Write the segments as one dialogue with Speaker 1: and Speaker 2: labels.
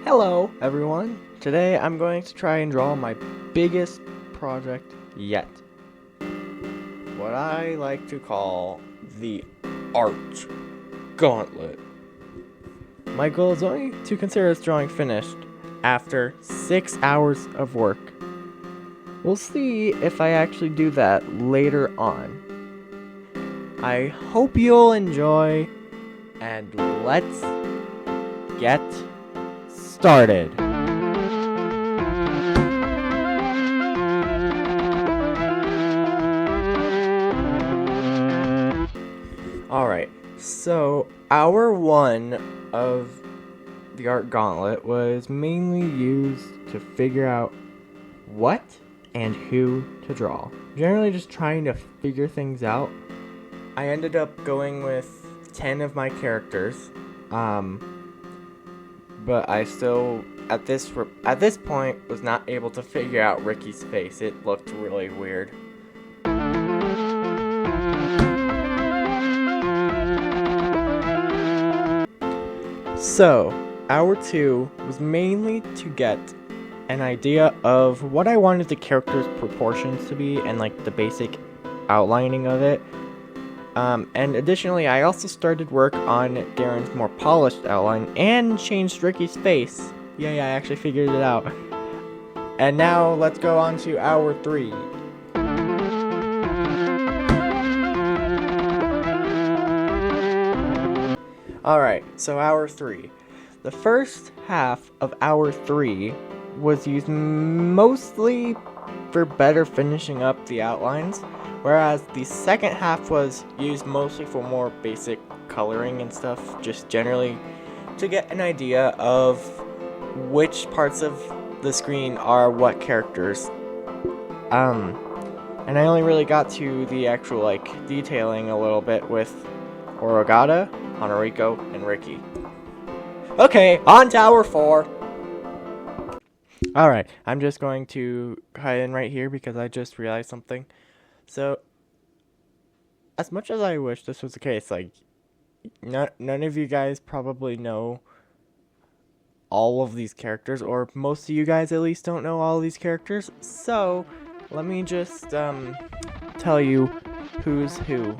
Speaker 1: Hello everyone! Today I'm going to try and draw my biggest project yet. What I like to call the Art Gauntlet. My goal is only to consider this drawing finished after 6 hours of work. We'll see if I actually do that later on. I hope you'll enjoy, and let's get started. Alright, so hour 1 of the Art Gauntlet was mainly used to figure out what and who to draw. Generally just trying to figure things out. I ended up going with 10 of my characters, but I still, at this point, was not able to figure out Ricky's face. It looked really weird. So, hour 2 was mainly to get an idea of what I wanted the character's proportions to be and like the basic outlining of it. And additionally, I also started work on Darren's more polished outline and changed Ricky's face. Yeah, I actually figured it out. And now let's go on to hour 3. Alright, so hour 3. The first half of hour 3 was used mostly for better finishing up the outlines, whereas the second half was used mostly for more basic coloring and stuff, just generally to get an idea of which parts of the screen are what characters. And I only really got to the actual detailing a little bit with Orogata, Hanariko, and Ricky. Okay, on to hour 4. Alright, I'm just going to cut in right here because I just realized something. So, as much as I wish this was the case, none of you guys probably know all of these characters, or most of you guys at least don't know all of these characters. So, let me just tell you who's who.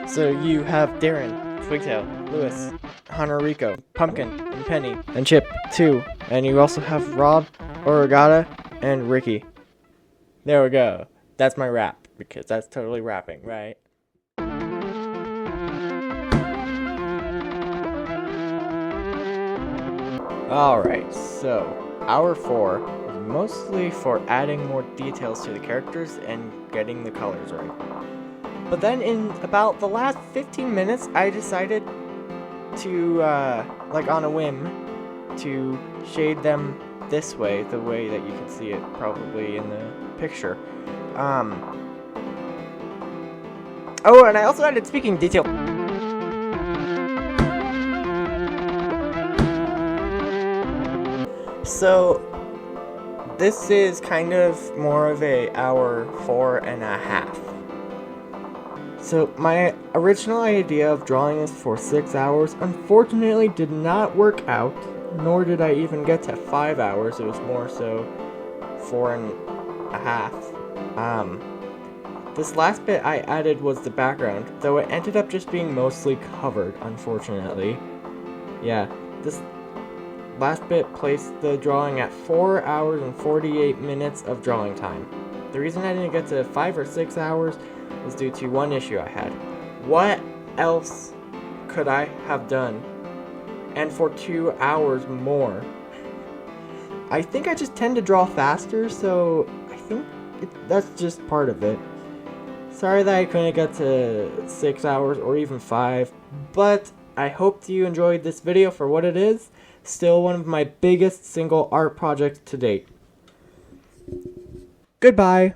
Speaker 1: So you have Darren, Twigtail, Lewis, Hanariko, Pumpkin, and Penny, and Chip, too. And you also have Rob, Orogata, and Ricky. There we go. That's my rap, because that's totally rapping, right? Alright, so hour 4 is mostly for adding more details to the characters and getting the colors right. But then in about the last 15 minutes, I decided to, on a whim, to shade them this way, the way that you can see it probably in the picture. Oh, and I also added speaking detail. So, this is kind of more of a hour 4.5. So, my original idea of drawing this for 6 hours unfortunately did not work out, nor did I even get to 5 hours. It was more so 4.5. This last bit I added was the background, though it ended up just being mostly covered, unfortunately. Yeah, this last bit placed the drawing at 4 hours and 48 minutes of drawing time. The reason I didn't get to 5 or 6 hours was due to one issue I had. What else could I have done? And for 2 hours more? I think I just tend to draw faster, so I think that's just part of it. Sorry that I couldn't get to 6 hours or even 5, but I hope you enjoyed this video for what it is. Still one of my biggest single art projects to date. Goodbye!